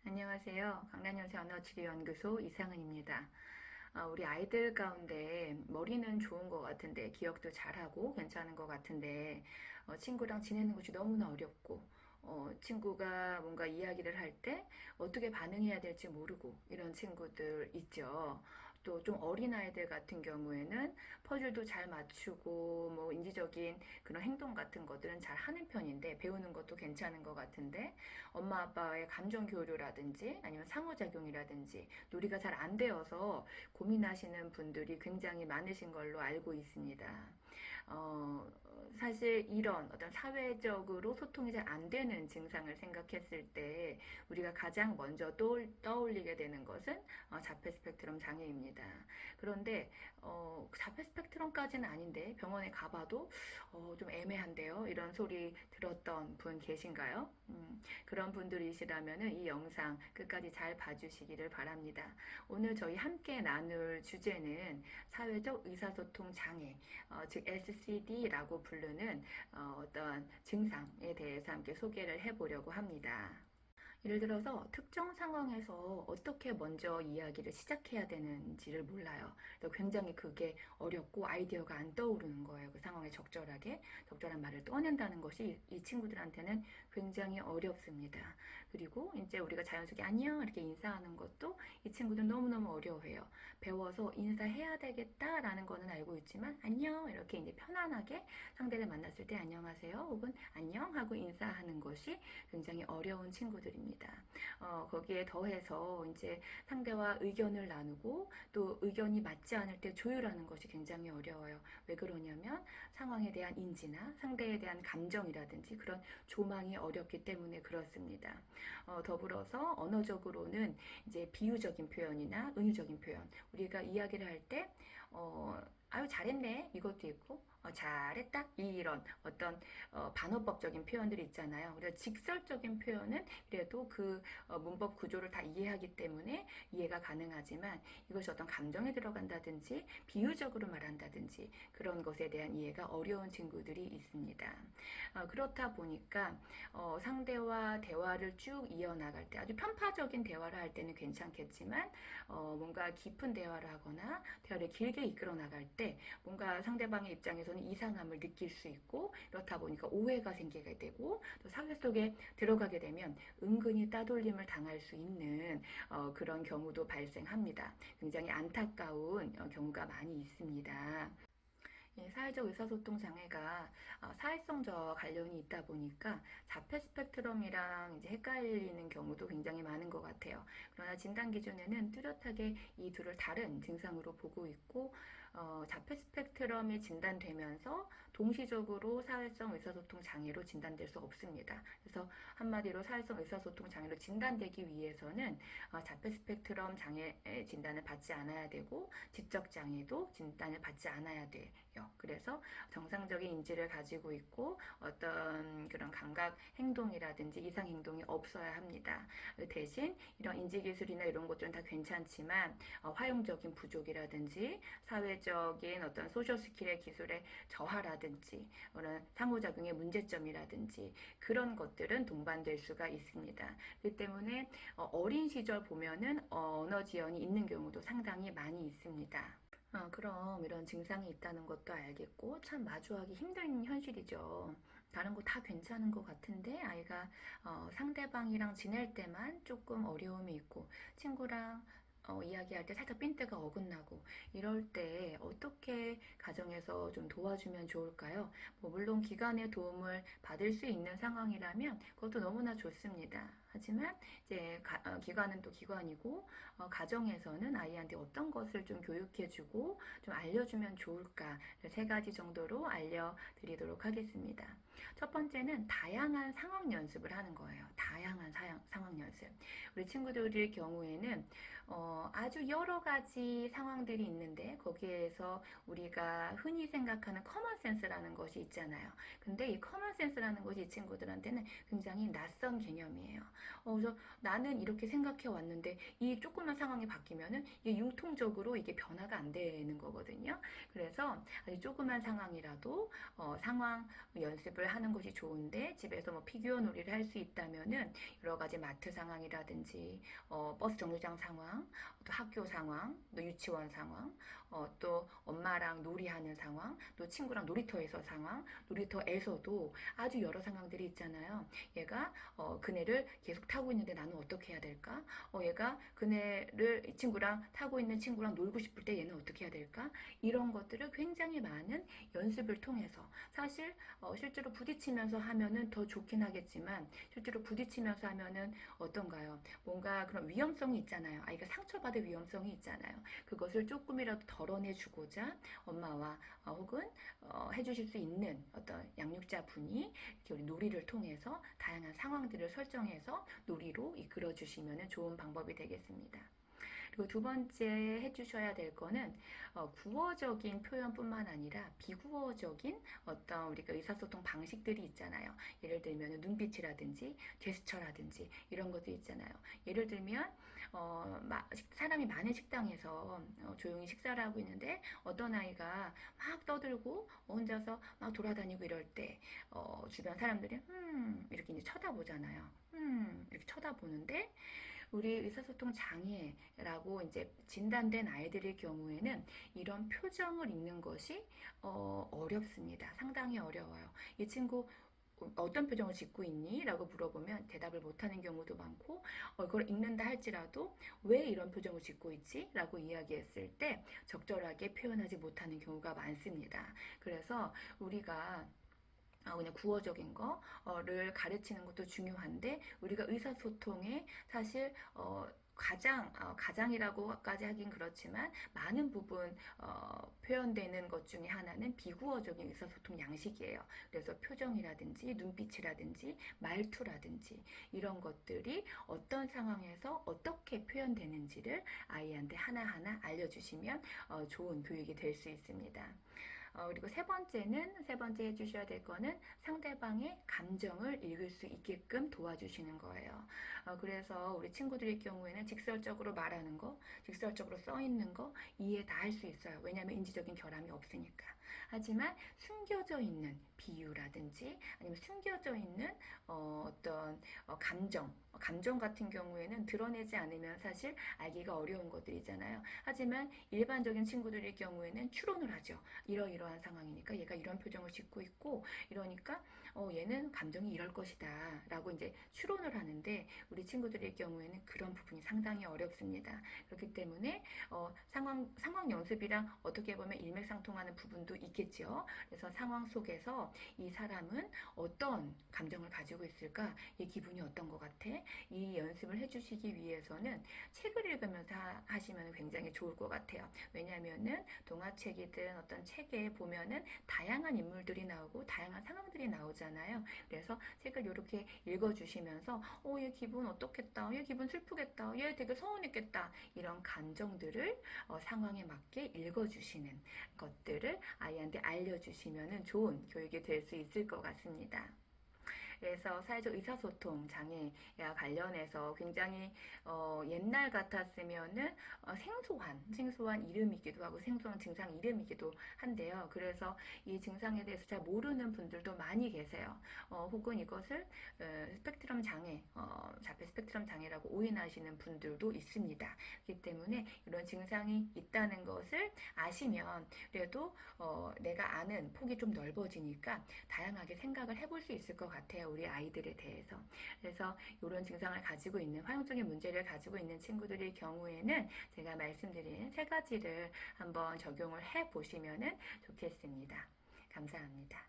안녕하세요. 강남연세 언어치료연구소 이상은입니다. 우리 아이들 가운데 머리는 좋은 것 같은데 기억도 잘하고 괜찮은 것 같은데 친구랑 지내는 것이 너무나 어렵고 친구가 뭔가 이야기를 할 때 어떻게 반응해야 될지 모르고 이런 친구들 있죠. 또 좀 어린 아이들 같은 경우에는 퍼즐도 잘 맞추고 뭐 인지적인 그런 행동 같은 것들은 잘 하는 편인데 배우는 것도 괜찮은 것 같은데 엄마 아빠의 감정 교류라든지 아니면 상호작용이라든지 놀이가 잘 안 되어서 고민하시는 분들이 굉장히 많으신 걸로 알고 있습니다. 어, 사실 이런 어떤 사회적으로 소통이 잘 안 되는 증상을 생각했을 때 우리가 가장 먼저 떠올리게 되는 것은 자폐 스펙트럼 장애입니다. 그런데 자폐 스펙트럼까지는 아닌데 병원에 가봐도 좀 애매한데요. 이런 소리 들었던 분 계신가요? 그런 분들이시라면 이 영상 끝까지 잘 봐주시기를 바랍니다. 오늘 저희 함께 나눌 주제는 사회적 의사소통 장애, 즉 SCD라고 부르는 어떤 증상에 대해서 함께 소개를 해보려고 합니다. 예를 들어서 특정 상황에서 어떻게 먼저 이야기를 시작해야 되는지를 몰라요. 굉장히 그게 어렵고 아이디어가 안 떠오르는 거예요. 그 상황에 적절한 말을 꺼낸다는 것이 이 친구들한테는 굉장히 어렵습니다. 그리고 이제 우리가 자연스럽게 안녕 이렇게 인사하는 것도 이 친구들은 너무너무 어려워해요. 배워서 인사해야 되겠다라는 거는 알고 있지만 안녕 이렇게 이제 편안하게 상대를 만났을 때 안녕하세요 혹은 안녕 하고 인사하는 것이 굉장히 어려운 친구들입니다. 거기에 더해서 이제 상대와 의견을 나누고 또 의견이 맞지 않을 때 조율하는 것이 굉장히 어려워요. 왜 그러냐면 상황에 대한 인지나 상대에 대한 감정이라든지 그런 조망이 어렵기 때문에 그렇습니다. 더불어서 언어적으로는 이제 비유적인 표현이나 은유적인 표현, 우리가 이야기를 할 때 아유 잘했네 이것도 있고 잘했다 이런 어떤 반어법적인 표현들이 있잖아요. 그래서 직설적인 표현은 그래도 그 문법 구조를 다 이해하기 때문에 이해가 가능하지만 이것이 어떤 감정에 들어간다든지 비유적으로 말한다든지 그런 것에 대한 이해가 어려운 친구들이 있습니다. 그렇다 보니까 상대와 대화를 쭉 이어나갈 때 아주 편파적인 대화를 할 때는 괜찮겠지만 뭔가 깊은 대화를 하거나 대화를 길게 이끌어 나갈 때 뭔가 상대방의 입장에서는 이상함을 느낄 수 있고 그렇다 보니까 오해가 생기게 되고 또 사회 속에 들어가게 되면 은근히 따돌림을 당할 수 있는 그런 경우도 발생합니다. 굉장히 안타까운 경우가 많이 있습니다. 예, 사회적 의사소통 장애가 사회성과 관련이 있다 보니까 자폐 스펙트럼이랑 이제 헷갈리는 경우도 굉장히 많은 것 같아요. 그러나 진단 기준에는 뚜렷하게 이 둘을 다른 증상으로 보고 있고 자폐 스펙트럼이 진단되면서 동시적으로 사회성 의사소통 장애로 진단될 수 없습니다. 그래서 한마디로 사회성 의사소통 장애로 진단되기 위해서는 자폐 스펙트럼 장애 진단을 받지 않아야 되고 지적 장애도 진단을 받지 않아야 돼요. 그래서 정상적인 인지를 가지고 있고 어떤 그런 감각 행동이라든지 이상 행동이 없어야 합니다. 대신 이런 인지 기술이나 이런 것들은 다 괜찮지만 활용적인 부족이라든지 사회적인 어떤 소셜 스킬의 기술의 저하라든지 그런 상호작용의 문제점이라든지 그런 것들은 동반될 수가 있습니다. 그 때문에 어린 시절 보면은 언어 지연이 있는 경우도 상당히 많이 있습니다. 그럼 이런 증상이 있다는 것도 알겠고 참 마주하기 힘든 현실이죠. 다른 거 다 괜찮은 것 같은데 아이가 상대방이랑 지낼 때만 조금 어려움이 있고 친구랑 이야기할 때 살짝 삔뜨가 어긋나고 이럴 때 어떻게 가정에서 좀 도와주면 좋을까요? 물론 기관의 도움을 받을 수 있는 상황이라면 그것도 너무나 좋습니다. 하지만 이제 기관은 또 기관이고 가정에서는 아이한테 어떤 것을 좀 교육해주고 좀 알려주면 좋을까 세 가지 정도로 알려드리도록 하겠습니다. 첫 번째는 다양한 상황 연습을 하는 거예요. 다양한 상황 연습. 우리 친구들의 경우에는 아주 여러 가지 상황들이 있는데 거기에서 우리가 흔히 생각하는 커먼 센스라는 것이 있잖아요. 근데 이 커먼 센스라는 것이 이 친구들한테는 굉장히 낯선 개념이에요. 그래서 나는 이렇게 생각해 왔는데 이 조그만 상황이 바뀌면은 이게 융통적으로 이게 변화가 안 되는 거거든요. 그래서 아주 조그만 상황이라도 상황 연습을 하는 것이 좋은데 집에서 뭐 피규어 놀이를 할 수 있다면은 여러 가지 마트 상황이라든지 버스 정류장 상황, 또 학교 상황, 또 유치원 상황, 또 엄마랑 놀이하는 상황, 또 친구랑 놀이터에서 상황, 놀이터에서도 아주 여러 상황들이 있잖아요. 얘가 그네를 계속 타고 있는데 나는 어떻게 해야 될까? 얘가 그네를 이 친구랑 타고 있는 친구랑 놀고 싶을 때 얘는 어떻게 해야 될까? 이런 것들을 굉장히 많은 연습을 통해서 사실 실제로 부딪히면서 하면은 더 좋긴 하겠지만 실제로 부딪히면서 하면은 어떤가요? 뭔가 그런 위험성이 있잖아요. 아이가 상처받을 위험성이 있잖아요. 그것을 조금이라도 덜어내주고자 엄마와 혹은 해주실 수 있는 어떤 양육자분이 이렇게 우리 놀이를 통해서 다양한 상황들을 설정해서 놀이로 이끌어 주시면 좋은 방법이 되겠습니다. 그리고 두 번째 해주셔야 될 거는 구어적인 표현뿐만 아니라 비구어적인 어떤 우리가 의사소통 방식들이 있잖아요. 예를 들면 눈빛이라든지 제스처라든지 이런 것도 있잖아요. 예를 들면 사람이 많은 식당에서 조용히 식사를 하고 있는데 어떤 아이가 막 떠들고 혼자서 막 돌아다니고 이럴 때 주변 사람들이 이렇게 이제 쳐다보잖아요. 이렇게 쳐다보는데 우리 의사소통 장애라고 이제 진단된 아이들의 경우에는 이런 표정을 읽는 것이 어렵습니다. 상당히 어려워요. 이 친구 어떤 표정을 짓고 있니? 라고 물어보면 대답을 못하는 경우도 많고 그걸 읽는다 할지라도 왜 이런 표정을 짓고 있지? 라고 이야기했을 때 적절하게 표현하지 못하는 경우가 많습니다. 그래서 우리가 그냥 구어적인 거를 가르치는 것도 중요한데 우리가 의사소통에 사실 가장이라고까지 하긴 그렇지만 많은 부분 표현되는 것 중에 하나는 비구어적인 의사소통 양식이에요. 그래서 표정이라든지 눈빛이라든지 말투라든지 이런 것들이 어떤 상황에서 어떻게 표현되는지를 아이한테 하나하나 알려주시면 좋은 교육이 될 수 있습니다. 그리고 세 번째 해주셔야 될 거는 상대방의 감정을 읽을 수 있게끔 도와주시는 거예요. 그래서 우리 친구들의 경우에는 직설적으로 말하는 거, 직설적으로 써 있는 거 이해 다 할 수 있어요. 왜냐하면 인지적인 결함이 없으니까. 하지만 숨겨져 있는 비유라든지 아니면 숨겨져 있는 감정 같은 경우에는 드러내지 않으면 사실 알기가 어려운 것들이잖아요. 하지만 일반적인 친구들의 경우에는 추론을 하죠. 이러이러한 상황이니까 얘가 이런 표정을 짓고 있고 이러니까 얘는 감정이 이럴 것이다 라고 이제 추론을 하는데 우리 친구들의 경우에는 그런 부분이 상당히 어렵습니다. 그렇기 때문에 상황 연습이랑 어떻게 보면 일맥상통하는 부분도 있겠죠. 그래서 상황 속에서 이 사람은 어떤 감정을 가지고 있을까? 얘 기분이 어떤 것 같아? 이 연습을 해주시기 위해서는 책을 읽으면서 하시면 굉장히 좋을 것 같아요. 왜냐하면은 동화책이든 어떤 책에 보면은 다양한 인물들이 나오고 다양한 상황들이 나오잖아요. 그래서 책을 이렇게 읽어주시면서 얘 기분 어떻겠다, 얘 기분 슬프겠다, 얘 되게 서운했겠다 이런 감정들을 상황에 맞게 읽어주시는 것들을 아이한테 알려주시면 좋은 교육이 될 수 있을 것 같습니다. 그래서 사회적 의사소통 장애와 관련해서 굉장히 옛날 같았으면은 생소한 이름이기도 하고 생소한 증상 이름이기도 한데요. 그래서 이 증상에 대해서 잘 모르는 분들도 많이 계세요. 혹은 이것을 스펙트럼 장애, 자폐 스펙트럼 장애라고 오인하시는 분들도 있습니다. 그렇기 때문에 이런 증상이 있다는 것을 아시면 그래도 내가 아는 폭이 좀 넓어지니까 다양하게 생각을 해볼 수 있을 것 같아요. 우리 아이들에 대해서. 그래서 이런 증상을 가지고 있는 화용적인 문제를 가지고 있는 친구들의 경우에는 제가 말씀드린 세 가지를 한번 적용을 해 보시면 좋겠습니다. 감사합니다.